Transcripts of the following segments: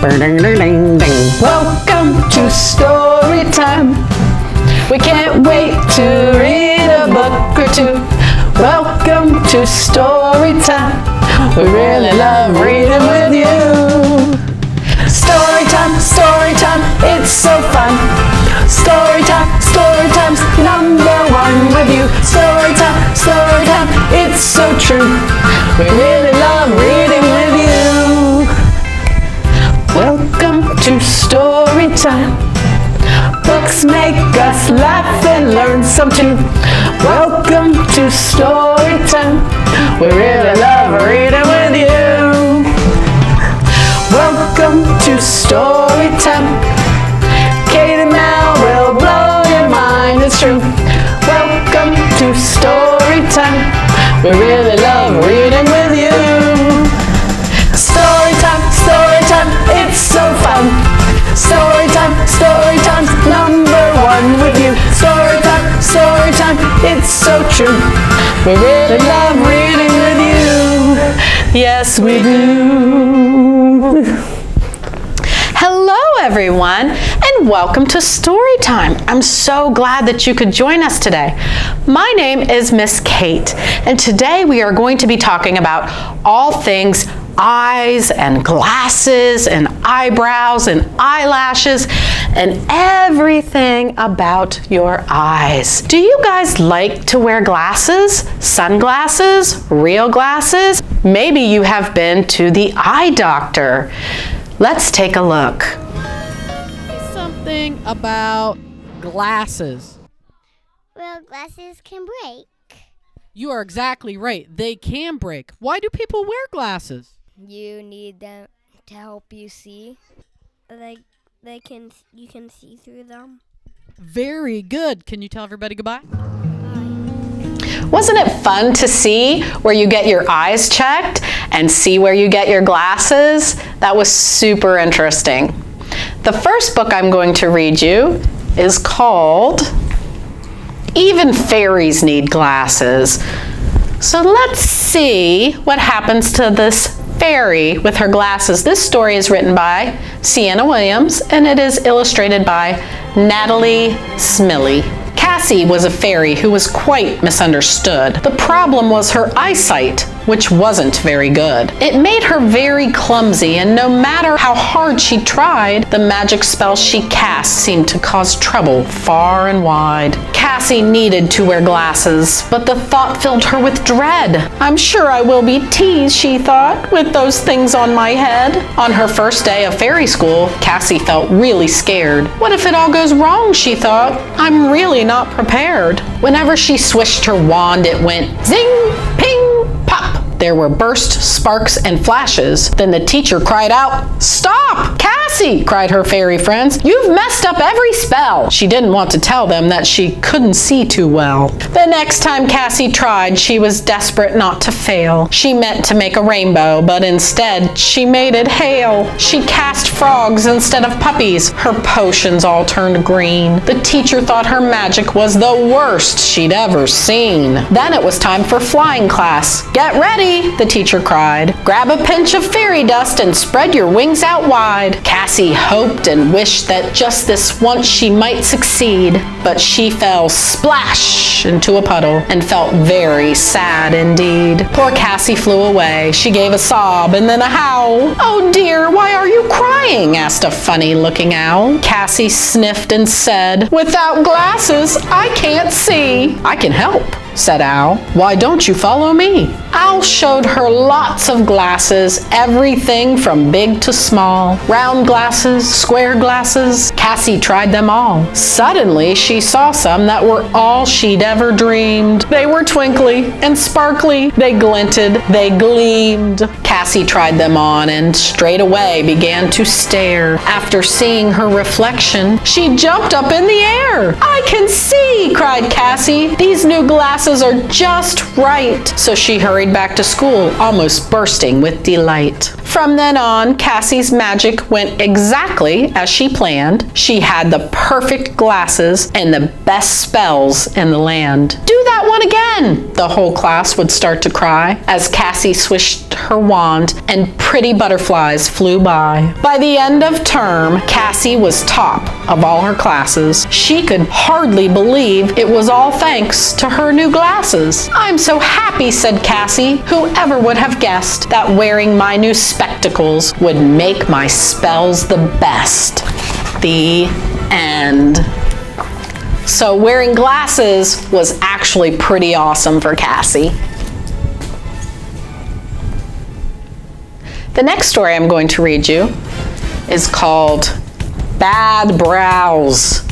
Welcome to story time. We can't wait to read a book or two. Welcome to story time. We really love reading with you. Story time, it's so fun. Story time's number one with you. Story time, it's so true. We really love reading with you. Welcome to story time. Books make us laugh and learn some too. Welcome to story time. We really love reading with you. Welcome to story time. Kate and Mel will blow your mind, it's true. Welcome to story time. We really love reading with you. Story time, it's so fun. Story time's number one with you. Story time, it's so true. We really love reading with you. Yes, we do. Hello, everyone, and welcome to Storytime. I'm so glad that you could join us today. My name is Miss Kate, and today we are going to be talking about all things eyes and glasses and eyebrows and eyelashes and everything about your eyes. Do you guys like to wear glasses? Sunglasses? Real glasses? Maybe you have been to the eye doctor. Let's take a look. Something about glasses. Well, glasses can break. You are exactly right. They can break. Why do people wear glasses? You need them to help you see. You can see through them. Very good. Can you tell everybody goodbye? Bye. Wasn't it fun to see where you get your eyes checked and see where you get your glasses? That was super interesting. The first book I'm going to read you is called Even Fairies Need Glasses. So let's see what happens to this fairy with her glasses. This story is written by Sienna Williams and it is illustrated by Natalie Smiley. Cassie was a fairy who was quite misunderstood. The problem was her eyesight, which wasn't very good. It made her very clumsy, and no matter how hard she tried, the magic spells she cast seemed to cause trouble far and wide. Cassie needed to wear glasses, but the thought filled her with dread. I'm sure I will be teased, she thought, with those things on my head. On her first day of fairy school, Cassie felt really scared. What if it all goes wrong, she thought. I'm really not prepared. Whenever she swished her wand, it went zing, ping, pop. There were bursts, sparks, and flashes. Then the teacher cried out, "Stop! Cassie!" cried her fairy friends. "You've messed up every spell." She didn't want to tell them that she couldn't see too well. The next time Cassie tried, she was desperate not to fail. She meant to make a rainbow, but instead she made it hail. She cast frogs instead of puppies. Her potions all turned green. The teacher thought her magic was the worst she'd ever seen. Then it was time for flying class. "Get ready!" the teacher cried. "Grab a pinch of fairy dust and spread your wings out wide." Cassie hoped and wished that just this once she might succeed, but she fell splash into a puddle and felt very sad indeed. Poor Cassie flew away. She gave a sob and then a howl. "Oh dear, why are you crying?" asked a funny-looking owl. Cassie sniffed and said, "Without glasses, I can't see." "I can help," said Owl. "Why don't you follow me?" Owl showed her lots of glasses, everything from big to small. Round glasses, square glasses. Cassie tried them all. Suddenly, she saw some that were all she'd ever dreamed. They were twinkly and sparkly. They glinted. They gleamed. Cassie tried them on and straight away began to stare. After seeing her reflection, she jumped up in the air. "I can see!" cried Cassie. "These new glasses are just right." So she hurried back to to school, almost bursting with delight. From then on, Cassie's magic went exactly as she planned. She had the perfect glasses and the best spells in the land. "Do that one again!" the whole class would start to cry as Cassie swished her wand and pretty butterflies flew by. By the end of term, Cassie was top of all her classes. She could hardly believe it was all thanks to her new glasses. "I'm so happy," said Cassie. "Whoever would have guessed that wearing my new spectacles would make my spells the best." The end. So wearing glasses was actually pretty awesome for Cassie. The next story I'm going to read you is called Bad Brows.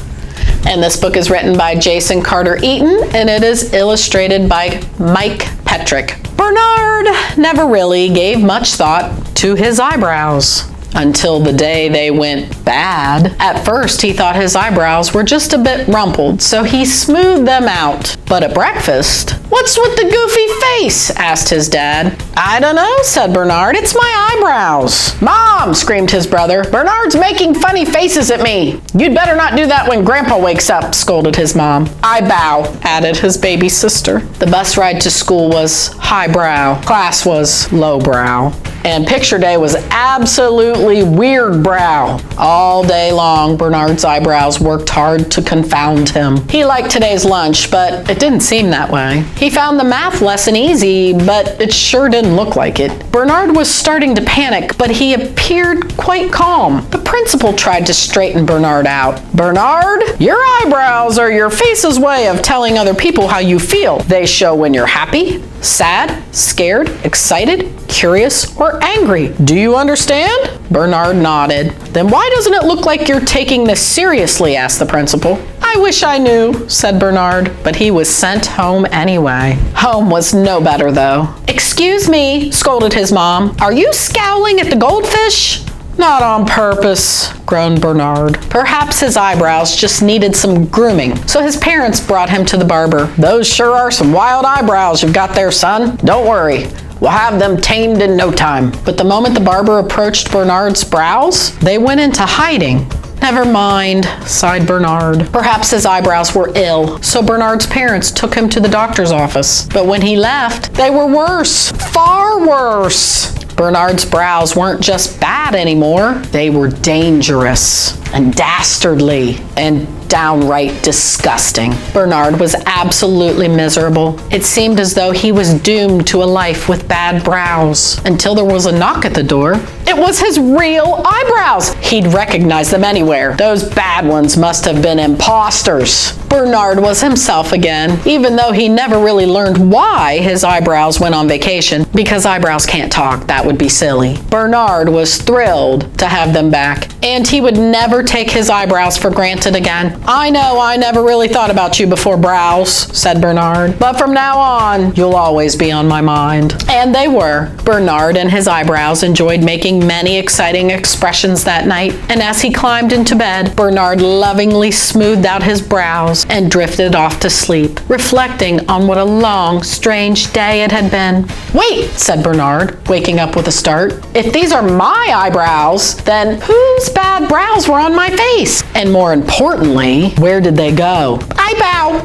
And this book is written by Jason Carter Eaton, and it is illustrated by Mike Petrick. Bernard never really gave much thought to his eyebrows until the day they went bad. At first, he thought his eyebrows were just a bit rumpled, so he smoothed them out. But at breakfast, "What's with the goofy face?" asked his dad. "I don't know," said Bernard. "It's my eyebrows." "Mom!" screamed his brother. "Bernard's making funny faces at me." "You'd better not do that when Grandpa wakes up," scolded his mom. "I bow," added his baby sister. The bus ride to school was highbrow. Class was lowbrow. And picture day was absolutely weird brow. All day long, Bernard's eyebrows worked hard to confound him. He liked today's lunch, but it didn't seem that way. He found the math lesson easy, but it sure didn't look like it. Bernard was starting to panic, but he appeared quite calm. The principal tried to straighten Bernard out. "Bernard, your eyebrows are your face's way of telling other people how you feel. They show when you're happy, sad, scared, excited, curious, or angry. Do you understand?" Bernard nodded. "Then why doesn't it look like you're taking this seriously?" asked the principal. "I wish I knew," said Bernard, but he was sent home anyway. Home was no better, though. "Excuse me," scolded his mom. "Are you scowling at the goldfish?" "Not on purpose," groaned Bernard. Perhaps his eyebrows just needed some grooming, so his parents brought him to the barber. "Those sure are some wild eyebrows you've got there, son. Don't worry. We'll have them tamed in no time." But the moment the barber approached Bernard's brows, they went into hiding. "Never mind," sighed Bernard. Perhaps his eyebrows were ill, so Bernard's parents took him to the doctor's office. But when he left, they were worse. Far worse. Bernard's brows weren't just bad anymore. They were dangerous and dastardly and downright disgusting. Bernard was absolutely miserable. It seemed as though he was doomed to a life with bad brows until there was a knock at the door. It was his real eyebrows. He'd recognize them anywhere. Those bad ones must have been imposters. Bernard was himself again, even though he never really learned why his eyebrows went on vacation, because eyebrows can't talk. That would be silly. Bernard was thrilled to have them back, and he would never take his eyebrows for granted again. "I know I never really thought about you before, brows," said Bernard, "but from now on, you'll always be on my mind." And they were. Bernard and his eyebrows enjoyed making many exciting expressions that night, and as he climbed into bed, Bernard lovingly smoothed out his brows and drifted off to sleep, reflecting on what a long, strange day it had been. "Wait," said Bernard, waking up with a start. "If these are my eyebrows, then whose bad brows were on my face? And more importantly, where did they go?" I bow.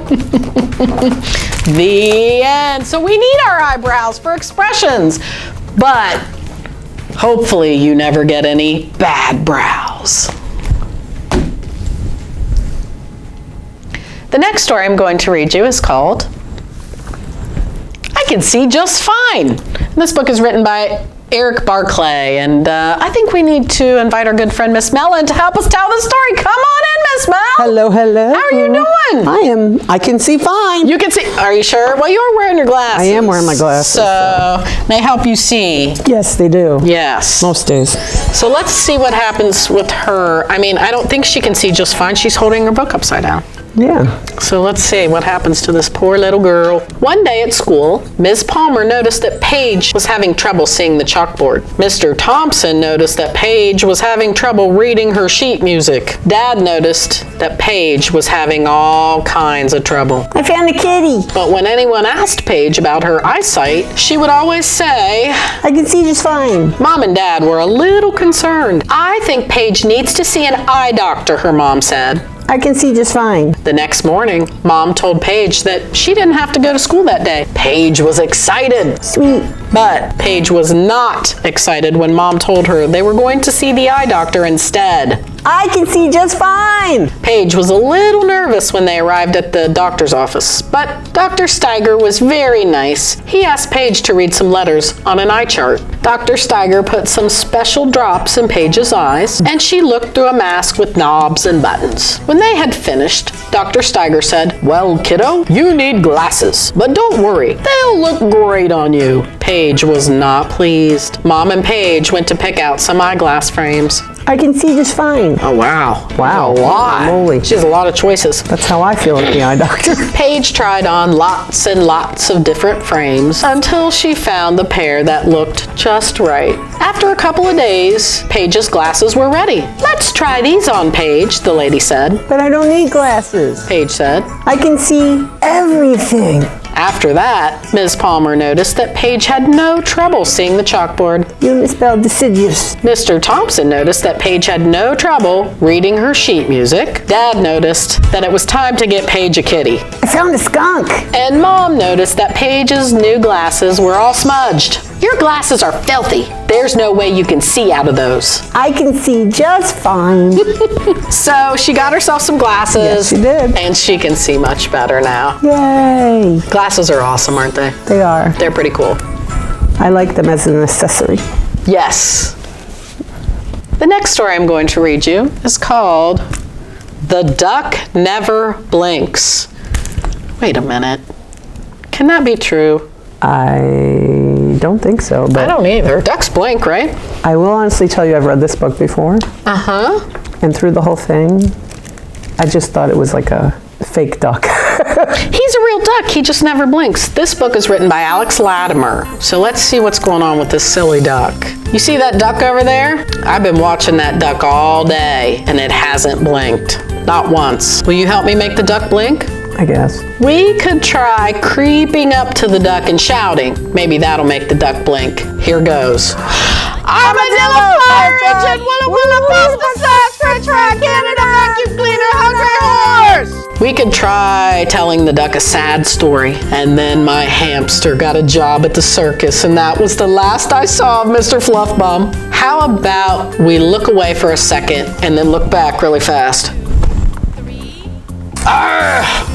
The end. So we need our eyebrows for expressions, but hopefully you never get any bad brows. The next story I'm going to read you is called I Can See Just Fine. And this book is written by Eric Barclay, and I think we need to invite our good friend Miss Mellon to help us tell the story. Come on in, Miss Mel. Hello, hello. How are you doing? I can see fine. You can see. Are you sure? Well, you're wearing your glasses. I am wearing my glasses. So they help you see. Yes, they do. Yes. Most days. So let's see what happens with her. I mean, I don't think she can see just fine. She's holding her book upside down. Yeah. So let's see what happens to this poor little girl. One day at school, Ms. Palmer noticed that Paige was having trouble seeing the chalkboard. Mr. Thompson noticed that Paige was having trouble reading her sheet music. Dad noticed that Paige was having all kinds of trouble. I found a kitty. But when anyone asked Paige about her eyesight, she would always say, I can see just fine. Mom and Dad were a little concerned. I think Paige needs to see an eye doctor, her mom said. I can see just fine. The next morning, Mom told Paige that she didn't have to go to school that day. Paige was excited. Sweet. But Paige was not excited when Mom told her they were going to see the eye doctor instead. I can see just fine. Paige was a little nervous when they arrived at the doctor's office, but Dr. Steiger was very nice. He asked Paige to read some letters on an eye chart. Dr. Steiger put some special drops in Paige's eyes, and she looked through a mask with knobs and buttons. When they had finished, Dr. Steiger said, Well, kiddo, you need glasses, but don't worry, they'll look great on you. Paige was not pleased. Mom and Paige went to pick out some eyeglass frames. I can see just fine. Oh, wow. Wow. A lot. Holy. She has a lot of choices. That's how I feel at the eye doctor. Paige tried on lots and lots of different frames until she found the pair that looked just right. After a couple of days, Paige's glasses were ready. Let's try these on, Paige, the lady said. But I don't need glasses. Paige said. I can see everything. After that, Ms. Palmer noticed that Paige had no trouble seeing the chalkboard. You misspelled deciduous. Mr. Thompson noticed that Paige had no trouble reading her sheet music. Dad noticed that it was time to get Paige a kitty. I found a skunk. And Mom noticed that Paige's new glasses were all smudged. Your glasses are filthy. There's no way you can see out of those. I can see just fine. So she got herself some glasses. Yes, she did. And she can see much better now. Yay. Glasses are awesome, aren't they? They are. They're pretty cool. I like them as an accessory. Yes. The next story I'm going to read you is called The Duck Never Blinks. Wait a minute. Can that be true? I don't think so, I but don't either. Ducks blink, right? I will honestly tell you I've read this book before, Uh-huh. and through the whole thing, I just thought it was like a fake duck. He's a real duck. He just never blinks. This book is written by Alex Latimer. So let's see what's going on with this silly duck. You see that duck over there? I've been watching that duck all day, and it hasn't blinked. Not once. Will you help me make the duck blink? I guess. We could try creeping up to the duck and shouting. Maybe that'll make the duck blink. Here goes. Armadillo fire engine, willa willa bust the sass, try try, Canada vacuum cleaner, hungry horse. We could try telling the duck a sad story. And then my hamster got a job at the circus, and that was the last I saw of Mr. Fluffbum. How about we look away for a second and then look back really fast? Arrgh!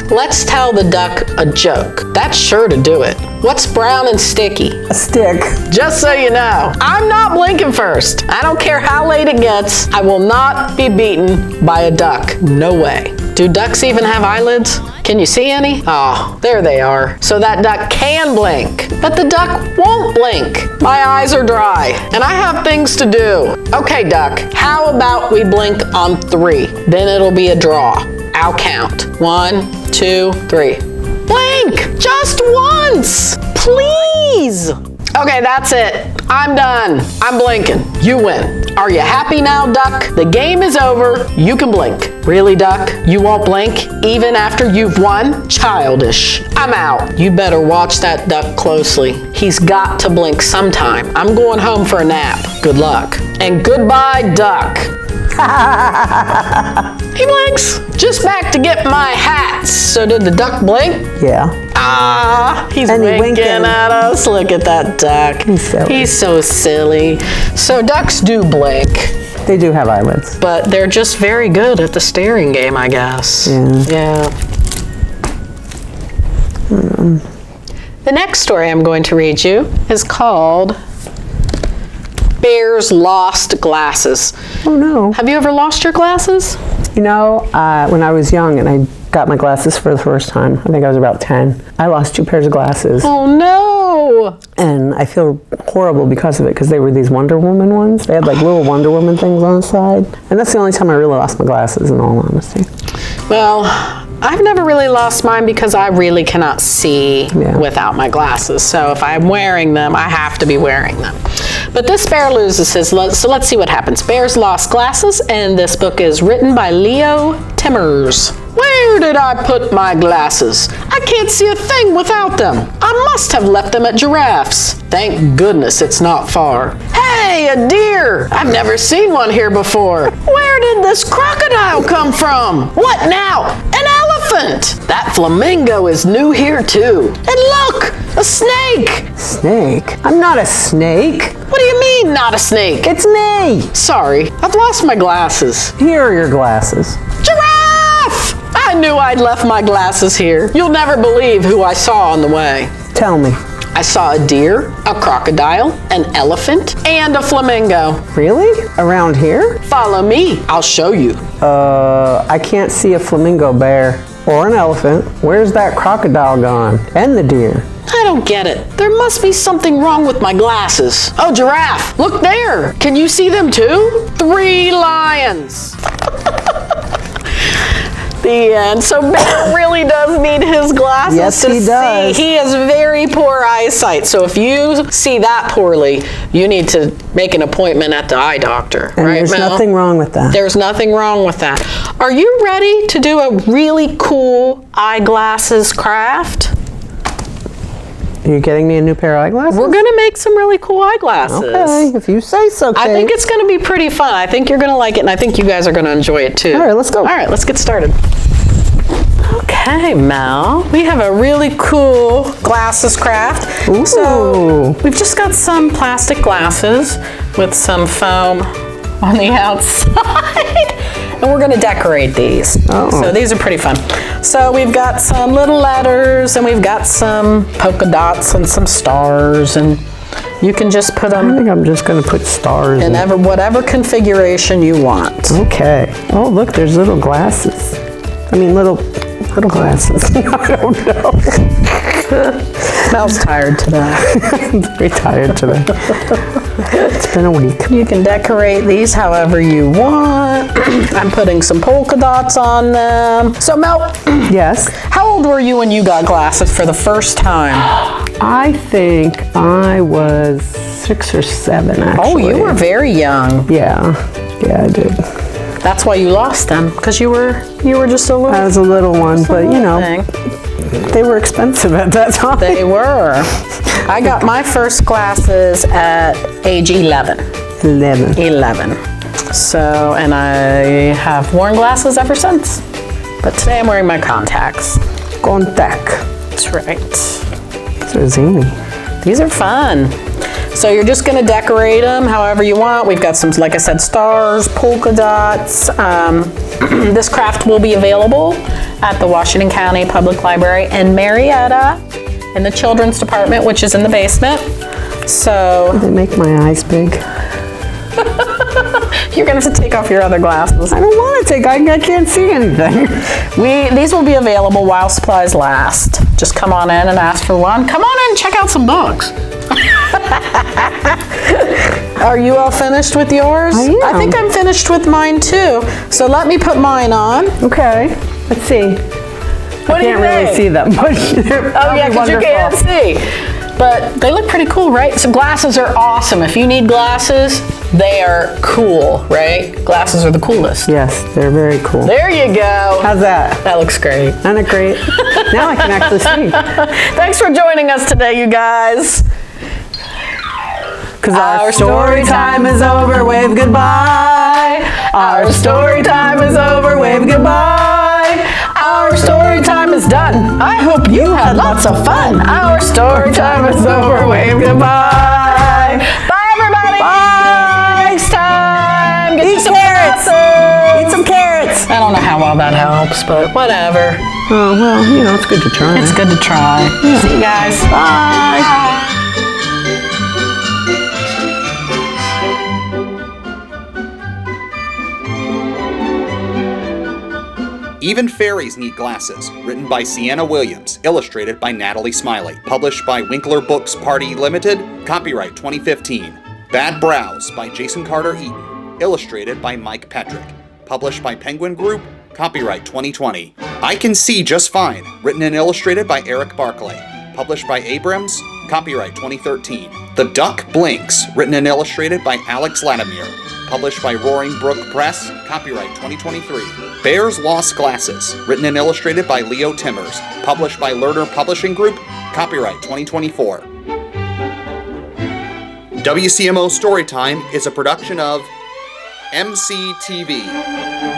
Let's tell the duck a joke. That's sure to do it. What's brown and sticky? A stick. Just so you know, I'm not blinking first. I don't care how late it gets. I will not be beaten by a duck. No way. Do ducks even have eyelids? Can you see any? Oh, there they are. So that duck can blink, but the duck won't blink. My eyes are dry, and I have things to do. Okay, duck, how about we blink on 3? Then it'll be a draw. I'll count. 1, 2, 3. Blink! Just once! Please! Okay, that's it. I'm done. I'm blinking. You win. Are you happy now, duck? The game is over. You can blink. Really, duck? You won't blink even after you've won? Childish. I'm out. You better watch that duck closely. He's got to blink sometime. I'm going home for a nap. Good luck. And goodbye, duck. He blinks. Just back to get my hats. So did the duck blink? Yeah. Ah, he's And winking winking. at us. Look at that duck. He's so silly. So ducks do blink, They do have eyelids. but they're just very good at the staring game, I guess. Yeah. The next story I'm going to read you is called Bear's Lost Glasses. Oh no. Have you ever lost your glasses? You know, when I was young and I got my glasses for the first time, I think I was about 10, I lost 2 pairs of glasses. Oh no! And I feel horrible because of it, because they were these Wonder Woman ones. They had like little Wonder Woman things on the side. And that's the only time I really lost my glasses, in all honesty. Well, I've never really lost mine because I really cannot see without my glasses. So if I'm wearing them, I have to be wearing them. But this bear loses his, so let's see what happens. Bears lost glasses, and this book is written by Leo Timmers. Where did I put my glasses? I can't see a thing without them. I must have left them at Giraffe's. Thank goodness it's not far. Hey, a deer! I've never seen one here before. Where did this crocodile come from? What now? An elephant! That flamingo is new here too. And look, a snake! Snake? I'm not a snake. What do you mean, not a snake? It's me. Sorry, I've lost my glasses. Here are your glasses. Giraffe! I knew I'd left my glasses here. You'll never believe who I saw on the way. Tell me. I saw a deer, a crocodile, an elephant, and a flamingo. Really? Around here? Follow me, I'll show you. I can't see a flamingo, bear, or an elephant. Where's that crocodile gone? And the deer? I don't get it. There must be something wrong with my glasses. Oh, Giraffe, look there. Can you see them too? 3 lions. The end. So Bear really does need his glasses yes, to he does. see. He has very poor eyesight. So if you see that poorly, you need to make an appointment at the eye doctor. And right, there's Mel? nothing wrong with that. There's nothing wrong with that. Are you ready to do a really cool eyeglasses craft? Are you getting me a new pair of eyeglasses? We're gonna make some really cool eyeglasses. Okay, if you say so, Kate. I think it's gonna be pretty fun. I think you're gonna like it, and I think you guys are gonna enjoy it too. All right, let's go. All right, let's get started. Okay, Mel, we have a really cool glasses craft. Ooh. So we've just got some plastic glasses with some foam on the outside. And we're gonna decorate these. Oh. So these are pretty fun. So we've got some little letters, and we've got some polka dots and some stars, and you can just put I them think I'm just going to put stars in in. whatever configuration you want. Okay. Oh, look, there's little glasses. I mean, little glasses. I don't know. Mel's tired today. I'm very tired today. It's been a week. You can decorate these however you want. I'm putting some polka dots on them. So Mel, Yes. how old were you when you got glasses for the first time? I think I was 6 or 7, actually. Oh, you were very young. Yeah. Yeah, I did. That's why you lost them, because you were just a little. I was a little one, but you know, thing. they were expensive at that time. They were. I got my first glasses at age 11. 11. So, and I have worn glasses ever since. But today I'm wearing my contacts. Contact. That's right. These are zany. These are fun. So you're just gonna decorate them however you want. We've got some, like I said, stars, polka dots. This craft will be available at the Washington County Public Library in Marietta in the children's department, which is in the basement. So They make my eyes big. you're gonna have to take off your other glasses. I don't want to take. I can't see anything. These will be available while supplies last. Just come on in and ask for one. Come on in and check out some books. Are you all finished with yours? I am. I think I'm finished with mine too. So let me put mine on. Okay. Let's see. What do you Can't really think? see that much. Oh yeah, because you can't see. But they look pretty cool, right? So glasses are awesome. If you need glasses, they are cool, right? Glasses are the coolest. Yes, they're very cool. There you go. How's that? That looks great. Isn't it great? Now I can actually see. Thanks for joining us today, you guys. Because our story time is over, wave goodbye. Our story time is over, wave goodbye. Our story time is done. I hope you had lots of fun. Our story time is over, wave goodbye. Bye, everybody. Bye. Next time. Get you Eat some carrots. glasses. Eat some carrots. I don't know how well that helps, but whatever. Oh, well, you know, it's good to try. It's good to try. See you guys. Bye. Even Fairies Need Glasses, written by Sienna Williams, illustrated by Natalie Smiley, published by Winkler Books Party Limited, copyright 2015. Bad Brows by Jason Carter Eaton, illustrated by Mike Petrick, published by Penguin Group, Copyright 2020. I Can See Just Fine, written and illustrated by Eric Barclay. Published by Abrams. Copyright 2013. The Duck Blinks, written and illustrated by Alex Latimer. Published by Roaring Brook Press. Copyright 2023. Bear's Lost Glasses, written and illustrated by Leo Timmers. Published by Lerner Publishing Group. Copyright 2024. WCMO Storytime is a production of MCTV.